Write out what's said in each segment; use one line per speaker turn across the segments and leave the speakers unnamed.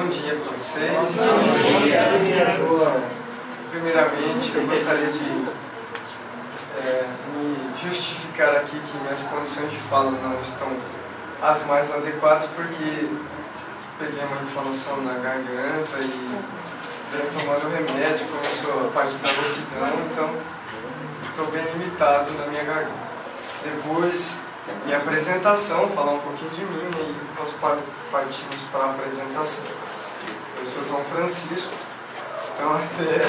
Bom dia para vocês.
Bom dia.
Primeiramente, eu gostaria de me justificar aqui que minhas condições de fala não estão as mais adequadas, porque peguei uma inflamação na garganta e venho tomando remédio, começou a parte da rouquidão, então estou bem limitado na minha garganta. Depois, minha apresentação, falar um pouquinho de mim e nós partimos para a apresentação. Eu sou João Francisco, então até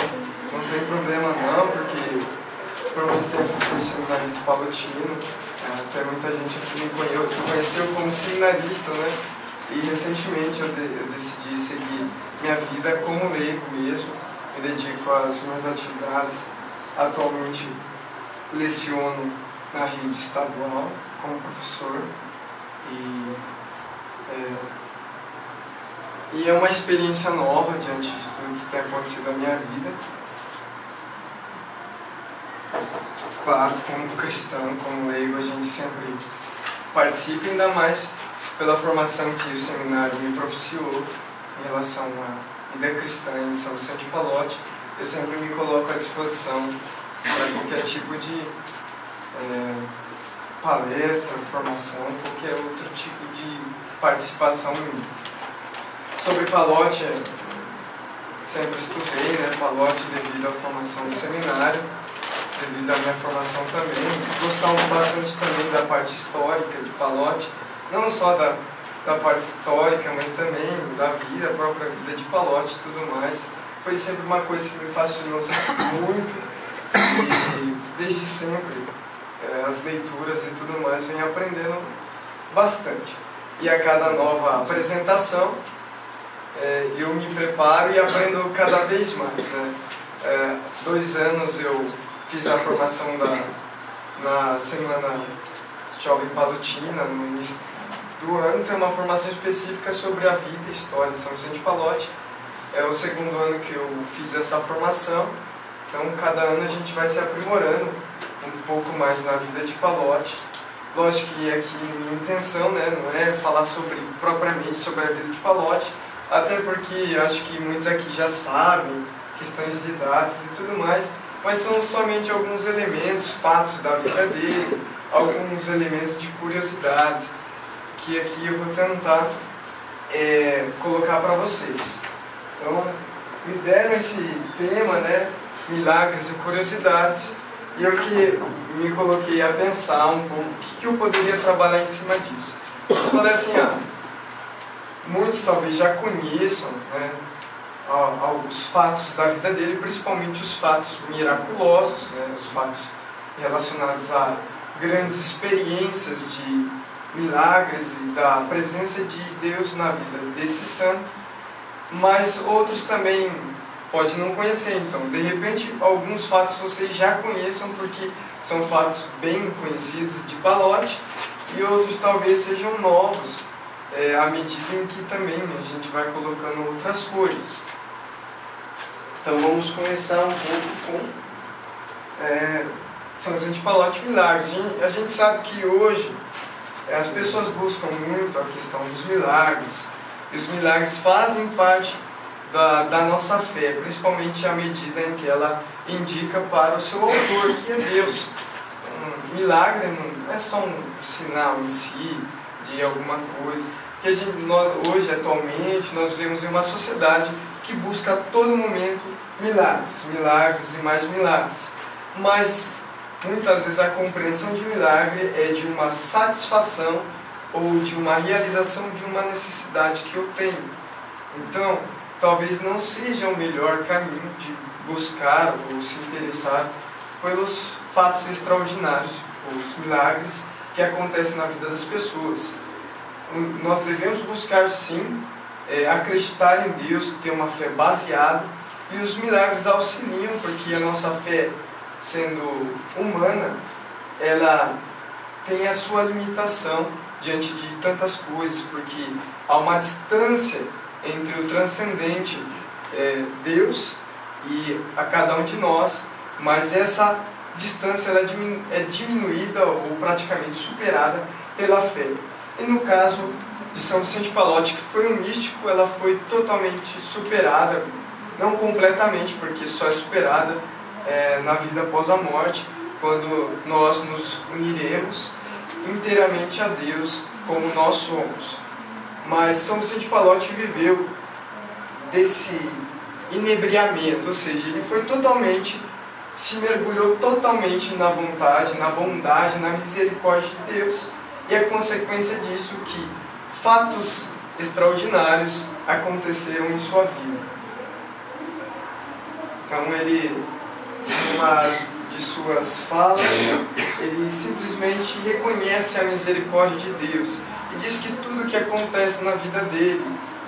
não tem problema não, porque por muito tempo fui seminarista palotino, até muita gente aqui me conheceu como seminarista, né? E recentemente eu decidi seguir minha vida como leigo mesmo, me dedico às minhas atividades. Atualmente leciono na rede estadual como professor e é uma experiência nova diante de tudo que tem acontecido na minha vida. Claro, como cristão, como leigo, a gente sempre participa, ainda mais pela formação que o seminário me propiciou em relação à vida cristã em São Vicente de Palote. Eu sempre me coloco à disposição para qualquer tipo de palestra, formação, qualquer outro tipo de participação minha. Sobre Palote, sempre estudei, né, Palote devido à formação do seminário, devido à minha formação também. Gostava bastante também da parte histórica de Palote, não só da parte histórica, mas também da vida, a própria vida de Palote e tudo mais. Foi sempre uma coisa que me fascinou muito e desde sempre as leituras e tudo mais venho aprendendo bastante. E a cada nova apresentação eu me preparo e aprendo cada vez mais, né? 2 anos eu fiz a formação na Semana Jovem Palotina, no início do ano, tem uma formação específica sobre a vida e história de São Vicente de Palote. É o 2º ano que eu fiz essa formação, então cada ano a gente vai se aprimorando um pouco mais na vida de Palote. Lógico que aqui minha intenção, né, não é falar propriamente sobre a vida de Palote, até porque acho que muitos aqui já sabem questões de datas e tudo mais, mas são somente alguns elementos, fatos da vida dele, alguns elementos de curiosidades, que aqui eu vou tentar colocar para vocês. Então, me deram esse tema, né, milagres e curiosidades, e eu que me coloquei a pensar um pouco o que eu poderia trabalhar em cima disso. Eu falei assim, muitos talvez já conheçam, né, os fatos da vida dele, principalmente os fatos miraculosos, né, os fatos relacionados a grandes experiências de milagres e da presença de Deus na vida desse santo, mas outros também pode não conhecer. Então, de repente, alguns fatos vocês já conheçam porque são fatos bem conhecidos de Palote, e outros talvez sejam novos, à medida em que também a gente vai colocando outras coisas. Então, vamos começar um pouco com São Vicente de Palote Milagres. A gente sabe que hoje as pessoas buscam muito a questão dos milagres, e os milagres fazem parte da nossa fé, principalmente à medida em que ela indica para o seu autor, que é Deus. Então, milagre não é só um sinal em si de alguma coisa, porque nós hoje, atualmente, nós vivemos em uma sociedade que busca a todo momento milagres e mais milagres, mas muitas vezes a compreensão de milagre é de uma satisfação ou de uma realização de uma necessidade que eu tenho. Então, talvez não seja o melhor caminho de buscar ou se interessar pelos fatos extraordinários, os milagres que acontecem na vida das pessoas. Nós devemos buscar sim, acreditar em Deus, ter uma fé baseada, e os milagres auxiliam, porque a nossa fé, sendo humana, ela tem a sua limitação diante de tantas coisas, porque há uma distância entre o transcendente, Deus, e a cada um de nós, mas essa distância ela é diminuída ou praticamente superada pela fé. E no caso de São Vicente Pallotti, que foi um místico, ela foi totalmente superada, não completamente, porque só é superada na vida após a morte, quando nós nos uniremos inteiramente a Deus como nós somos. Mas São Vicente Pallotti viveu desse inebriamento, ou seja, ele foi totalmente, se mergulhou totalmente na vontade, na bondade, na misericórdia de Deus, e a consequência disso que fatos extraordinários aconteceram em sua vida. Então ele, numa de suas falas, ele simplesmente reconhece a misericórdia de Deus e diz que tudo que acontece na vida dele,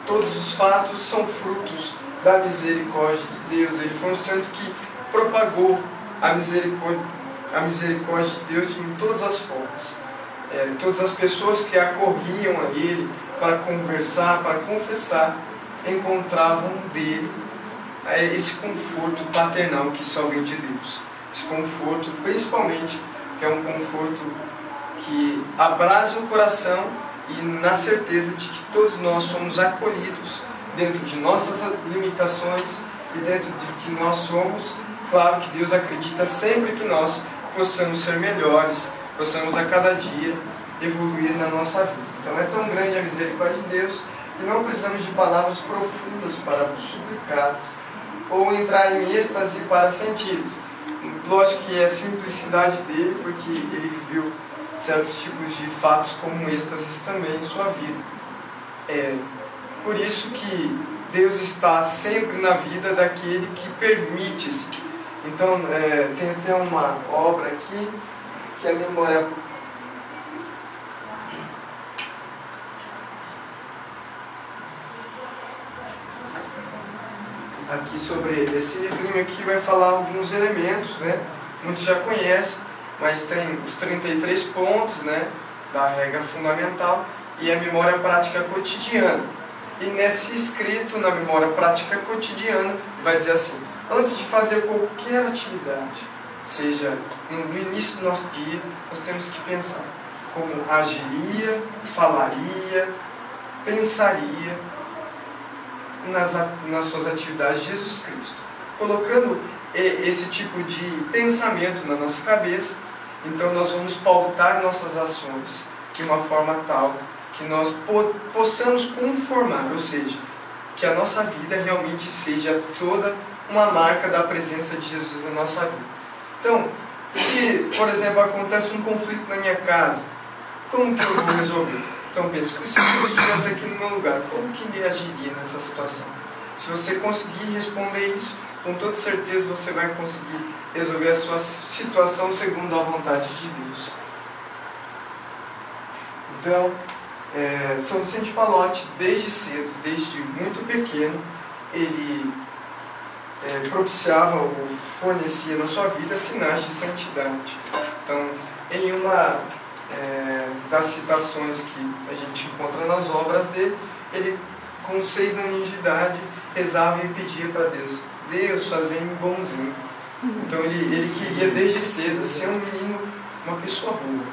todos os fatos são frutos da misericórdia de Deus. Ele foi um santo que propagou a misericórdia de Deus em todas as formas. Todas as pessoas que acorriam a ele para conversar, para confessar, encontravam dele esse conforto paternal que só vem de Deus. Esse conforto, principalmente, que é um conforto que abraça o coração e na certeza de que todos nós somos acolhidos dentro de nossas limitações e dentro de que nós somos. Claro que Deus acredita sempre que nós possamos ser melhores, possamos a cada dia evoluir na nossa vida. Então é tão grande a misericórdia de Deus que não precisamos de palavras profundas para suplicá-las ou entrar em êxtase para senti-las. Lógico que é a simplicidade dele, porque ele viveu certos tipos de fatos como êxtases também em sua vida. Por isso que Deus está sempre na vida daquele que permite-se. Então, tem até uma obra aqui, que é a memória... Aqui sobre esse livrinho aqui vai falar alguns elementos, né? Muitos já conhecem, mas tem os 33 pontos, né, da regra fundamental e a memória prática cotidiana. E nesse escrito, na memória prática cotidiana, vai dizer assim: antes de fazer qualquer atividade, seja no início do nosso dia, nós temos que pensar como agiria, falaria, pensaria nas suas atividades de Jesus Cristo. Colocando esse tipo de pensamento na nossa cabeça, então nós vamos pautar nossas ações de uma forma tal que nós possamos conformar, ou seja, que a nossa vida realmente seja toda uma marca da presença de Jesus na nossa vida. Então, se, por exemplo, acontece um conflito na minha casa, como que eu vou resolver? Então pense, se Jesus estivesse aqui no meu lugar, como que ele agiria nessa situação? Se você conseguir responder isso, com toda certeza você vai conseguir resolver a sua situação segundo a vontade de Deus. Então, São Vicente Pallotti, desde cedo, desde muito pequeno, ele propiciava ou fornecia na sua vida sinais de santidade. Então, em uma das citações que a gente encontra nas obras dele, ele, com 6 aninhos de idade, rezava e pedia para Deus: Deus, fazei-me bonzinho. Então ele queria desde cedo ser um menino, uma pessoa boa.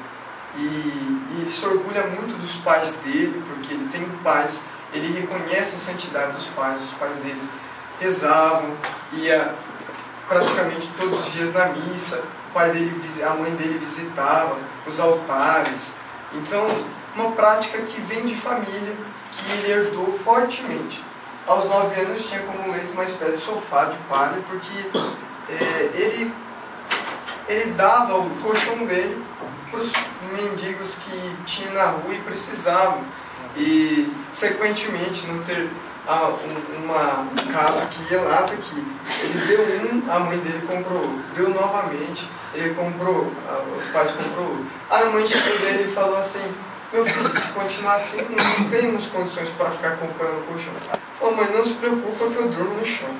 E ele se orgulha muito dos pais dele, porque ele tem pais, ele reconhece a santidade dos pais. Os pais deles rezavam, ia praticamente todos os dias na missa, a mãe dele visitava os altares. Então, uma prática que vem de família, que ele herdou fortemente. Aos 9 anos tinha como leito uma espécie de sofá de palha, porque ele dava o colchão dele para os mendigos que tinha na rua e precisavam. E, sequentemente, não ter um caso que relata que ele deu a mãe dele comprou outro, deu novamente, ele comprou, os pais comprou outro. A mãe chegou dele e falou assim: meu filho, se continuar assim, não temos condições para ficar comprando colchão. Falou: mãe, não se preocupa que eu durmo no chão.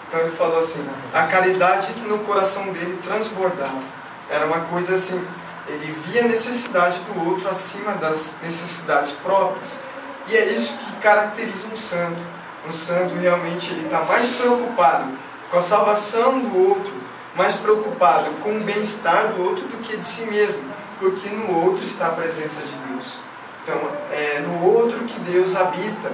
Então ele falou assim, a caridade no coração dele transbordava. Era uma coisa assim, ele via a necessidade do outro acima das necessidades próprias. E é isso que caracteriza um santo. Um santo realmente ele está mais preocupado com a salvação do outro, mais preocupado com o bem-estar do outro do que de si mesmo, porque no outro está a presença de Deus. Então, é no outro que Deus habita,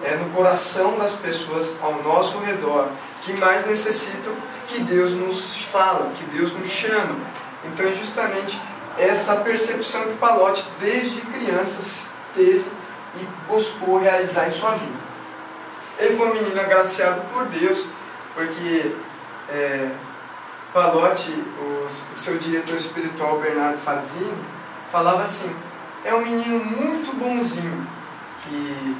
é no coração das pessoas ao nosso redor, que mais necessitam que Deus nos fala, que Deus nos chama. Então é justamente essa percepção que Palotti, desde criança, teve e buscou realizar em sua vida. Ele foi um menino agraciado por Deus, porque Palotti, o seu diretor espiritual, Bernardo Fazzini, falava assim: é um menino muito bonzinho, que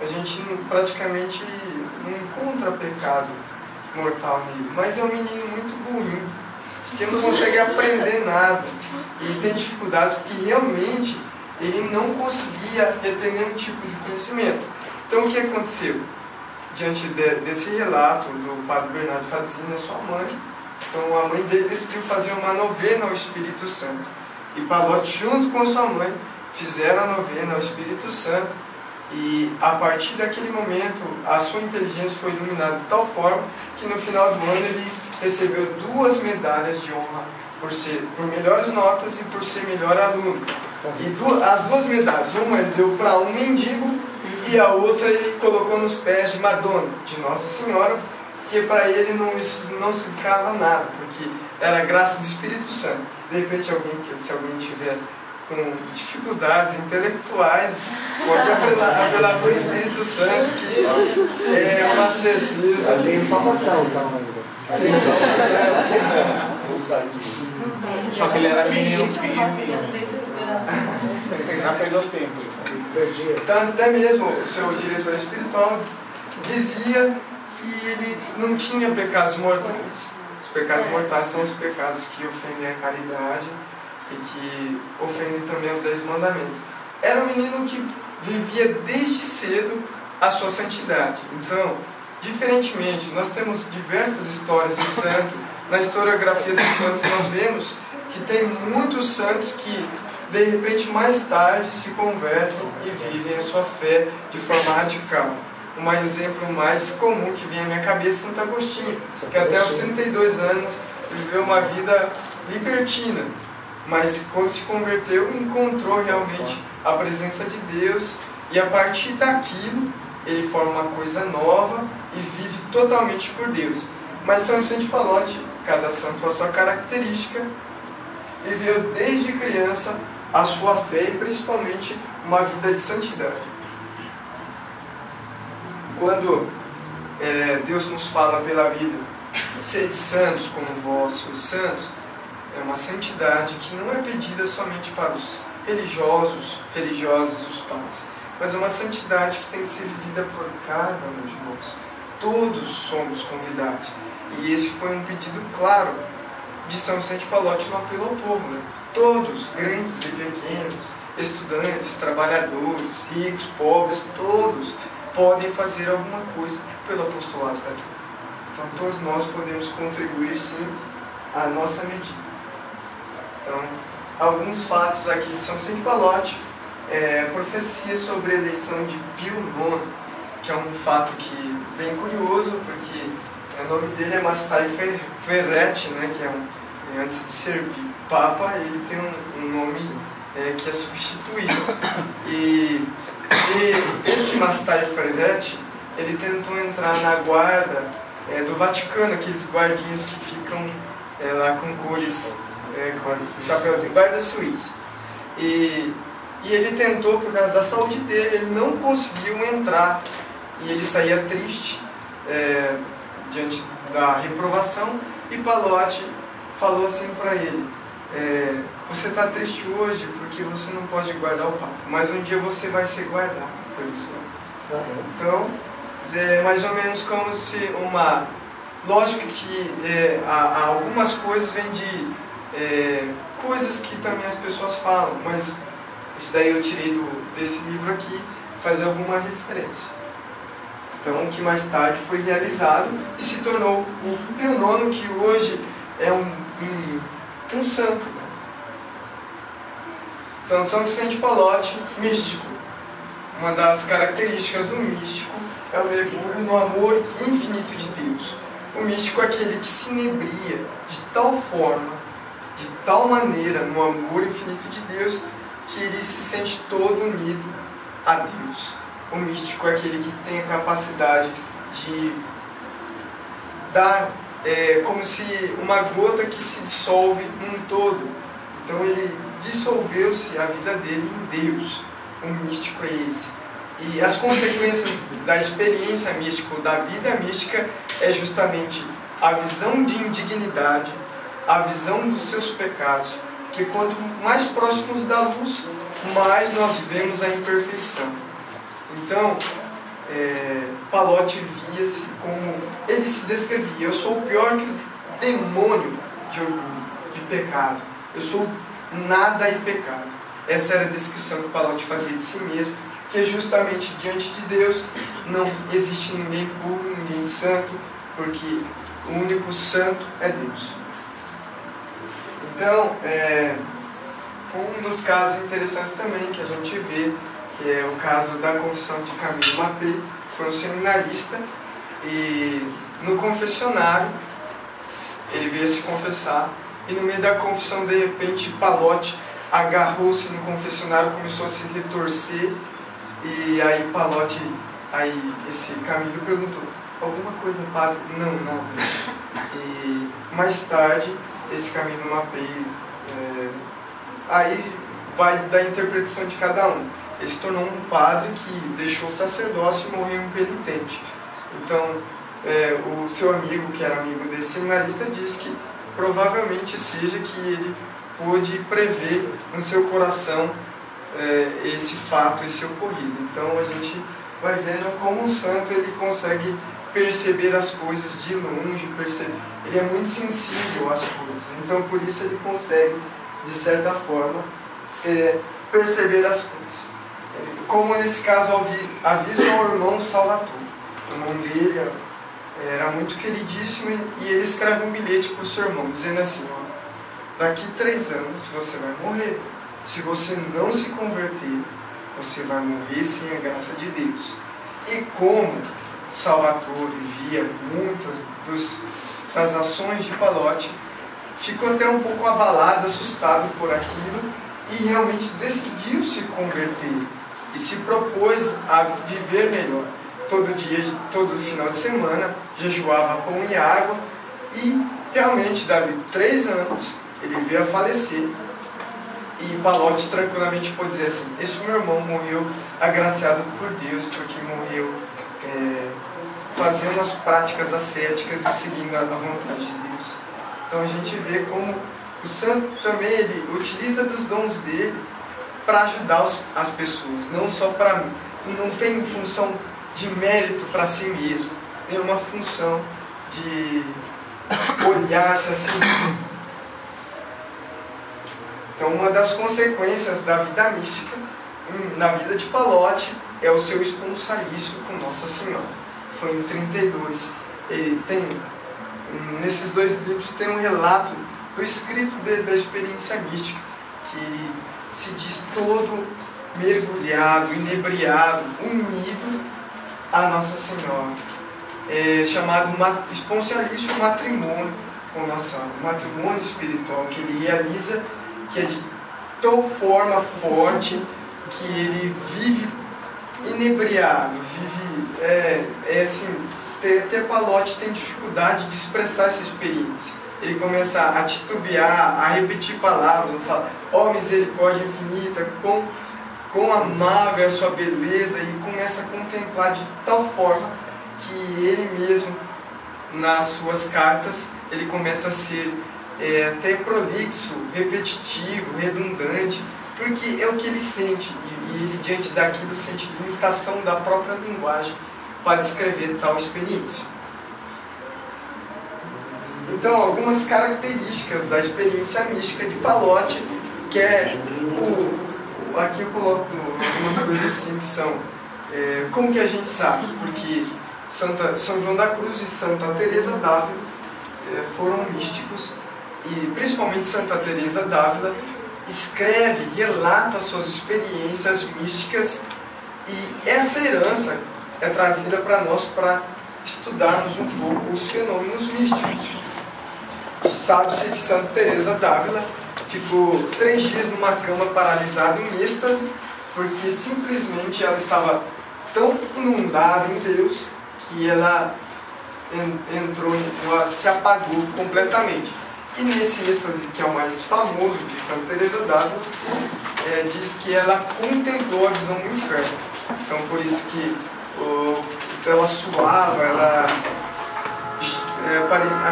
a gente praticamente não encontra pecado mortal nele, mas é um menino muito burrinho, que não consegue aprender nada e tem dificuldades porque realmente ele não conseguia reter nenhum tipo de conhecimento. Então o que aconteceu? Diante desse relato do padre Bernardo Fazzini, a sua mãe, então a mãe dele decidiu fazer uma novena ao Espírito Santo. E Palotti, junto com sua mãe, fizeram a novena ao Espírito Santo. E a partir daquele momento, a sua inteligência foi iluminada de tal forma que no final do ano ele recebeu 2 medalhas de honra por melhores notas e por ser melhor aluno. E as 2 medalhas, uma ele deu para um mendigo e a outra ele colocou nos pés de Madonna, de Nossa Senhora, porque para ele isso não significava nada, porque era a graça do Espírito Santo. De repente, se alguém tiver com dificuldades intelectuais, pode apelar para o Espírito Santo, que é uma certeza.
Tem informação, então, ainda.
Só que ele era menino firme. Já perdeu tempo.
Então, até mesmo o seu diretor espiritual dizia que ele não tinha pecados mortais. Os pecados mortais são os pecados que ofendem a caridade e que ofendem também os 10 mandamentos. Era um menino que vivia desde cedo a sua santidade. Então, diferentemente, nós temos diversas histórias de santo. Na historiografia dos santos nós vemos que tem muitos santos que de repente mais tarde se convertem e vivem a sua fé de forma radical. Um exemplo mais comum que vem à minha cabeça é Santo Agostinho, que até os 32 anos viveu uma vida libertina, mas quando se converteu encontrou realmente a presença de Deus e a partir daquilo ele forma uma coisa nova e vive totalmente por Deus. Mas São Vicente de Palotti, cada santo a sua característica, viveu desde criança a sua fé e principalmente uma vida de santidade. Quando Deus nos fala pela Bíblia, sede santos como vós sois santos, é uma santidade que não é pedida somente para os religiosos, os padres, mas é uma santidade que tem que ser vivida por cada um de nós. Todos somos convidados. E esse foi um pedido claro de São Vicente de Palotti no apelo ao povo, né? Todos, grandes e pequenos, estudantes, trabalhadores, ricos, pobres, todos podem fazer alguma coisa pelo apostolado católico. Então todos nós podemos contribuir sim à nossa medida. Então, alguns fatos aqui de São Vicente de Palotti, profecia sobre a eleição de Pio IX, que é um fato que bem curioso, porque o nome dele é Mastai Ferretti, né, que antes de ser Papa, ele tem um nome que é substituído. E esse Mastai Ferretti, ele tentou entrar na guarda do Vaticano, aqueles guardinhas que ficam lá com cores, chapéuzinho, guarda suíça. E ele tentou, por causa da saúde dele, ele não conseguiu entrar. E ele saía triste diante da reprovação. E Palotti falou assim para ele: você está triste hoje porque você não pode guardar o Papa, mas um dia você vai ser guardado por isso. Então, é mais ou menos como se uma... Lógico que algumas coisas vêm de coisas que também as pessoas falam, mas isso daí eu tirei desse livro aqui, fazer alguma referência. Então, que mais tarde foi realizado e se tornou o Pio IX, que hoje é um santo. Então, São Vicente de Palotti, místico. Uma das características do místico é o mergulho no amor infinito de Deus. O místico é aquele que se inebria de tal forma, de tal maneira, no amor infinito de Deus, que ele se sente todo unido a Deus. O místico é aquele que tem a capacidade de dar, como se uma gota que se dissolve num todo. Então ele dissolveu-se a vida dele em Deus. O místico é esse. E as consequências da experiência mística, ou da vida mística, é justamente a visão de indignidade, a visão dos seus pecados, que quanto mais próximos da luz, mais nós vemos a imperfeição. Então, Pallotti via-se como, ele se descrevia: eu sou pior que o demônio de orgulho, de pecado, eu sou nada e pecado. Essa era a descrição que Pallotti fazia de si mesmo, que justamente diante de Deus não existe ninguém puro, ninguém santo, porque o único santo é Deus. Então, um dos casos interessantes também que a gente vê, que é o caso da confissão de Camille Mappé, foi um seminarista, e no confessionário ele veio se confessar, e no meio da confissão, de repente, Pallotti agarrou-se no confessionário, começou a se retorcer, e aí Pallotti, esse Camille perguntou: alguma coisa, padre? Não, nada. E mais tarde, esse Camille Mappé, aí vai da interpretação de cada um. Ele se tornou um padre que deixou o sacerdócio e morreu impenitente. Então, o seu amigo, que era amigo desse seminarista, diz que provavelmente seja que ele pôde prever no seu coração esse fato, esse ocorrido. Então a gente vai vendo como um santo ele consegue perceber as coisas de longe, ele é muito sensível às coisas. Então por isso ele consegue, de certa forma, perceber as coisas. Como nesse caso avisa ao irmão Salvatore. O irmão dele era muito queridíssimo, e ele escreve um bilhete para o seu irmão, dizendo assim: daqui 3 anos você vai morrer. Se você não se converter, você vai morrer sem a graça de Deus. E como Salvatore via muitas das ações de Pallotti, ficou até um pouco abalado, assustado por aquilo, e realmente decidiu se converter e se propôs a viver melhor. Todo dia, todo final de semana, jejuava pão e água, e realmente, dali 3 anos, ele veio a falecer. E Pallotti tranquilamente pôde dizer assim: esse meu irmão morreu agraciado por Deus, porque morreu fazendo as práticas ascéticas e seguindo a vontade de Deus. Então a gente vê como o santo também ele utiliza dos dons dele para ajudar as pessoas, não só para mim. Não tem função de mérito para si mesmo, tem uma função de olhar-se a si mesmo. Então, uma das consequências da vida mística na vida de Pallotti é o seu esponsaliço com Nossa Senhora. Foi em 32. Ele tem, nesses 2 livros, tem um relato do escrito da experiência mística, que ele se diz todo mergulhado, inebriado, unido a Nossa Senhora. É chamado esponsaliço matrimônio com Nossa Senhora, um matrimônio espiritual que ele realiza, que é de tal forma forte que ele vive inebriado, vive, assim, até Pallotti tem dificuldade de expressar essa experiência. Ele começa a titubear, a repetir palavras, fala: ó misericórdia infinita, quão amável é a sua beleza, e começa a contemplar de tal forma que ele mesmo, nas suas cartas, ele começa a ser até prolixo, repetitivo, redundante, porque é o que ele sente, e ele diante daquilo sente limitação da própria linguagem para descrever tal experiência. Então, algumas características da experiência mística de Pallotti, que é aqui eu coloco algumas coisas assim que são como que a gente sabe, porque São João da Cruz e Santa Teresa d'Ávila foram místicos. E principalmente Santa Teresa d'Ávila escreve, relata suas experiências místicas, e essa herança é trazida para nós para estudarmos um pouco os fenômenos místicos. Sabe-se que Santa Teresa d'Ávila ficou 3 dias numa cama paralisada em êxtase, porque simplesmente ela estava tão inundada em Deus que ela ela se apagou completamente. E nesse êxtase, que é o mais famoso de Santa Teresa d'Ávila, diz que ela contemplou a visão do inferno. Então por isso que ela suava, ela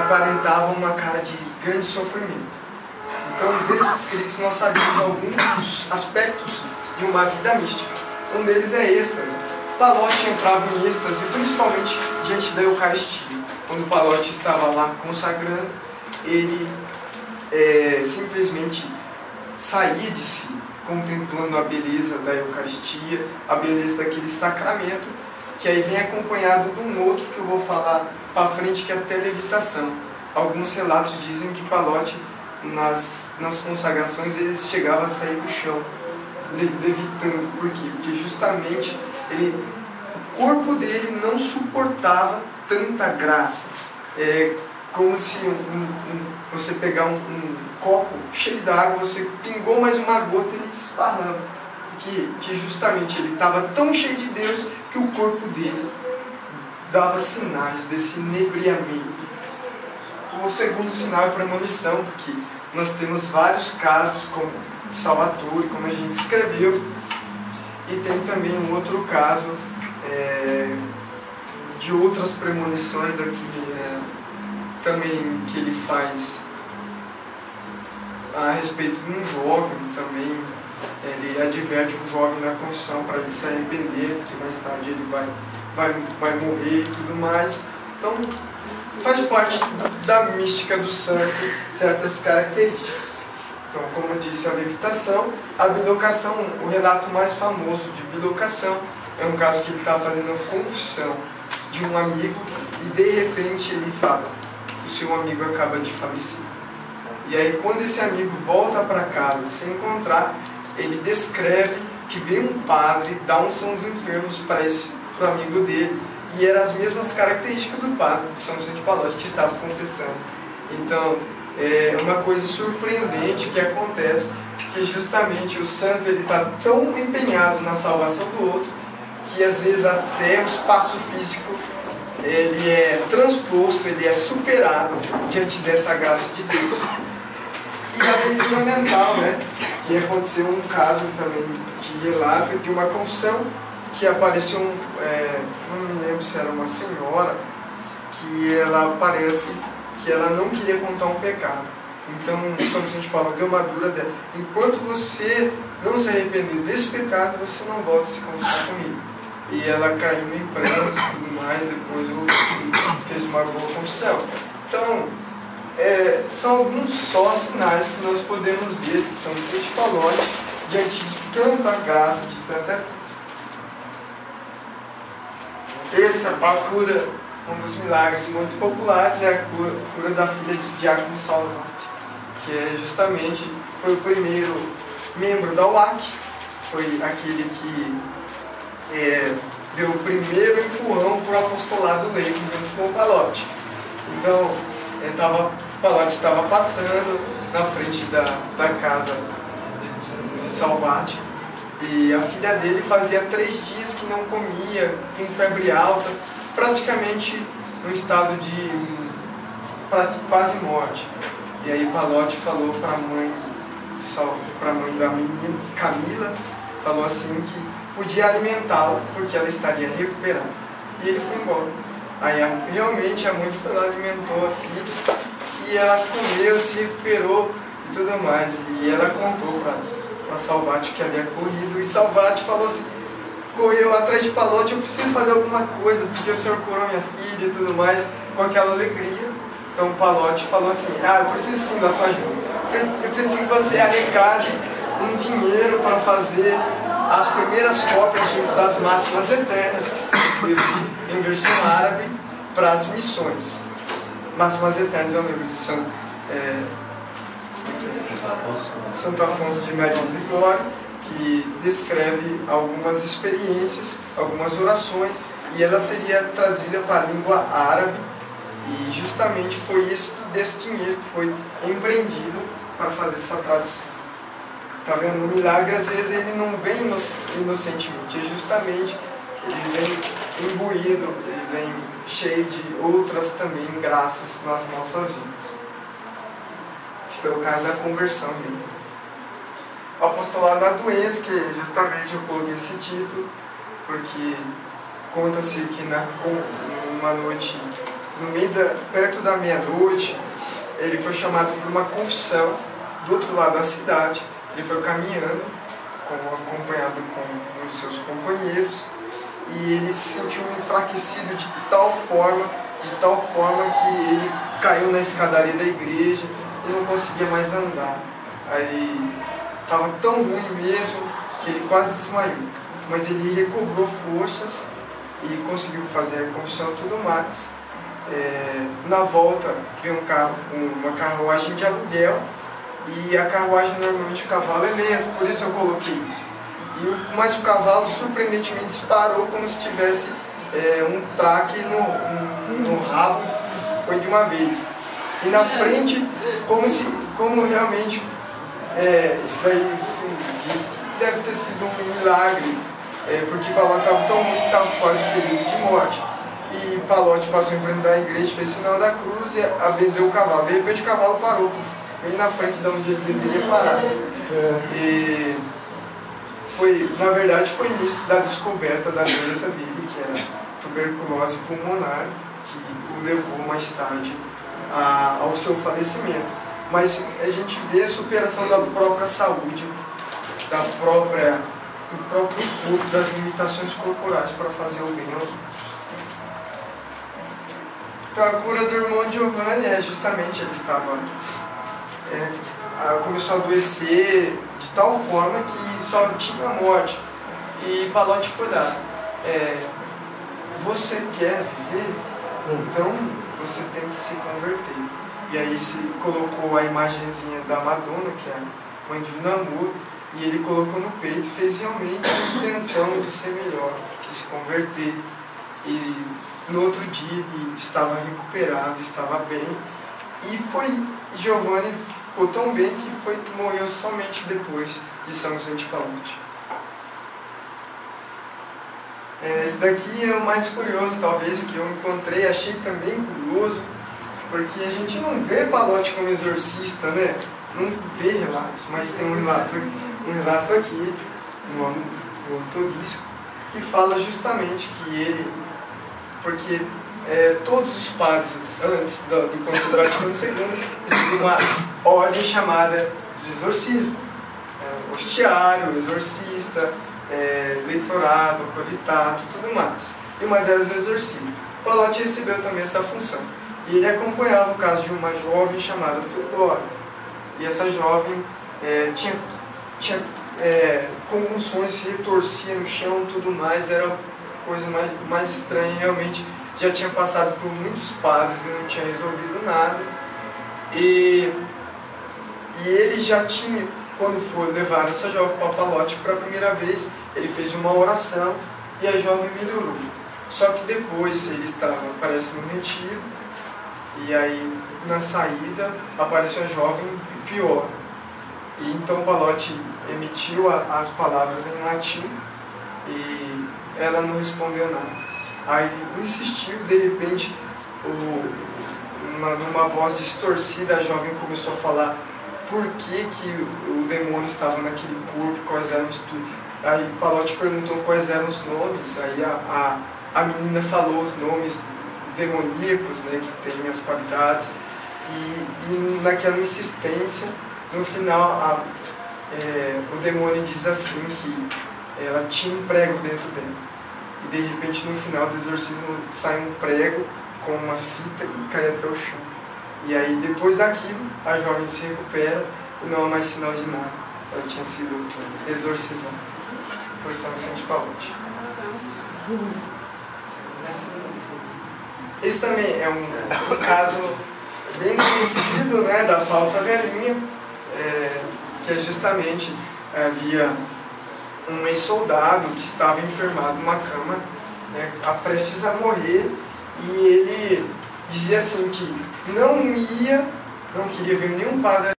aparentava uma cara de grande sofrimento. Então desses escritos nós sabemos alguns aspectos de uma vida mística. Um deles é êxtase. Palote entrava em êxtase, principalmente diante da Eucaristia. Quando Palote estava lá consagrando, ele simplesmente saía de si, contemplando a beleza da Eucaristia, a beleza daquele sacramento, que aí vem acompanhado de um outro que eu vou falar para frente, que é a televitação. Alguns relatos dizem que Palote, nas consagrações, ele chegava a sair do chão, levitando. Por quê? Porque justamente o corpo dele não suportava tanta graça. É como se você pegar um copo cheio d'água, você pingou mais uma gota e ele esparrama. Que justamente ele estava tão cheio de Deus que o corpo dele dava sinais desse inebriamento. O segundo sinal é a premonição, porque nós temos vários casos, como Salvatore, como a gente escreveu, e tem também um outro caso de outras premonições aqui, também que ele faz a respeito de um jovem também. Ele adverte um jovem na confissão para ele se arrepender, que mais tarde ele vai morrer e tudo mais. Então faz parte da mística do santo certas características. Então, como eu disse, a levitação, a bilocação. O relato mais famoso de bilocação é um caso que ele está fazendo confissão de um amigo e de repente ele fala: o seu amigo acaba de falecer. E aí quando esse amigo volta para casa se encontrar, ele descreve que veio um padre dar unção aos enfermos para o amigo dele, e eram as mesmas características do padre de São Vicente de Palote que estava confessando. Então é uma coisa surpreendente que acontece, que justamente o santo está tão empenhado na salvação do outro, que às vezes até o espaço físico ele é transposto, ele é superado diante dessa graça de Deus. E a leitura mental, que aconteceu um caso também de relato de uma confissão que apareceu, não me lembro se era uma senhora, que ela aparece que ela não queria contar um pecado. Então São Vicente de Paulo deu uma dura dela: enquanto você não se arrepender desse pecado, você não volta a se confessar comigo. E ela caiu em prantos e tudo mais, depois fez uma boa confissão. Então são alguns só sinais que nós podemos ver de São Vicente de Paulo diante de tanta graça, de tanta coisa. Essa a cura, um dos milagres muito populares, é a cura da filha de Diácono Salvati, que justamente foi o primeiro membro da UAC, foi aquele que deu o primeiro empurrão para o apostolado leigo junto com o Palote. Então, Palote estava passando na frente da casa de Salvati, e a filha dele fazia 3 dias que não comia, com febre alta, praticamente no estado de quase morte. E aí Palote falou para a mãe da menina, Camila, falou assim que podia alimentá-la porque ela estaria recuperada. E ele foi embora. Aí realmente a mãe foi lá, alimentou a filha, e ela comeu, se recuperou e tudo mais. E ela contou para Salvati que havia corrido, e Salvati falou assim: correu atrás de Palote, eu preciso fazer alguma coisa porque o senhor curou minha filha e tudo mais, com aquela alegria. Então Palote falou assim: eu preciso sim da sua ajuda, eu preciso que você arrecade um dinheiro para fazer as primeiras cópias das Máximas Eternas, que são livros em versão árabe para as missões. Máximas Eternas é um livro de Santo Afonso de Médicis Ligório, que descreve algumas experiências, algumas orações, e ela seria traduzida para a língua árabe, e justamente foi desse dinheiro que foi empreendido para fazer essa tradução. Tá vendo? O milagre, às vezes, ele não vem inocentemente, é justamente, ele vem imbuído, ele vem cheio de outras também graças nas nossas vidas. Que foi o caso da conversão dele. O apostolado da doença, que justamente eu coloquei esse título, porque conta-se que uma noite, perto da meia-noite, ele foi chamado por uma confissão do outro lado da cidade. Ele foi caminhando, acompanhado com os seus companheiros, e ele se sentiu enfraquecido de tal forma que ele caiu na escadaria da igreja e não conseguia mais andar. Aí estava tão ruim mesmo que ele quase desmaiou. Mas ele recobrou forças e conseguiu fazer a confissão e tudo mais. Na volta veio uma carruagem de aluguel, e a carruagem, normalmente o cavalo é lento, por isso eu coloquei isso. Mas o cavalo surpreendentemente disparou como se tivesse um traque no rabo, foi de uma vez. E na frente, como realmente, isso daí deve ter sido um milagre, porque Palote estava tão ruim que estava quase em perigo de morte. E Palote passou em frente da igreja, fez sinal da cruz e abençoou o cavalo. De repente o cavalo parou, bem na frente de onde ele deveria parar. E na verdade foi início da descoberta da doença dele, que era tuberculose pulmonar, que o levou mais tarde ao seu falecimento. Mas a gente vê a superação da própria saúde, do próprio corpo, das limitações corporais para fazer o bem aos outros. Então a cura do irmão Giovanni justamente ele estava começou a adoecer de tal forma que só tinha a morte. E Palote foi lá. Você quer viver? Então você tem que se converter. E aí se colocou a imagenzinha da Madonna, que é a mãe de Namur, e ele colocou no peito e fez realmente a intenção de ser melhor, de se converter. E no outro dia ele estava recuperado, estava bem. E Giovanni ficou tão bem que morreu somente depois de São Vicente Palote. Esse daqui é o mais curioso, talvez, que eu encontrei, achei também curioso, porque a gente não vê Palote como exorcista, né? Não vê relatos, mas tem um relato aqui, no autodisco, que fala justamente que ele, porque todos os padres, antes do Concílio Vaticano II, recebiam uma ordem chamada de exorcismo. Hostiário, exorcista, leitorado, colitato, tudo mais. E uma delas é o exorcismo. Palote recebeu também essa função. E ele acompanhava o caso de uma jovem chamada Teodora. E essa jovem tinha convulsões, se retorcia no chão, tudo mais, era a coisa mais estranha, realmente. Já tinha passado por muitos padres e não tinha resolvido nada. E ele já tinha, quando foi levar essa jovem para Palote para a primeira vez, ele fez uma oração e a jovem melhorou. Só que depois ele estava, parece, no retiro, e aí na saída apareceu a jovem pior. E então Palote emitiu as palavras em latim e ela não respondeu nada. Aí ele insistiu, de repente, numa voz distorcida, a jovem começou a falar por que o demônio estava naquele corpo, quais eram os estudos. Aí Palote perguntou quais eram os nomes, aí a menina falou os nomes demoníacos, né, que tem as qualidades, e naquela insistência, no final, o demônio diz assim que ela tinha um prego dentro dela. E de repente no final do exorcismo sai um prego com uma fita e cai até o chão. E aí depois daquilo a jovem se recupera e não há mais sinal de nada. Ela tinha sido exorcizada por São Vicente Palote. Esse também é um caso bem conhecido, né, da falsa velhinha, que é justamente havia um ex-soldado que estava enfermado numa cama, né, prestes a morrer, e ele dizia assim que não queria ver nenhum padre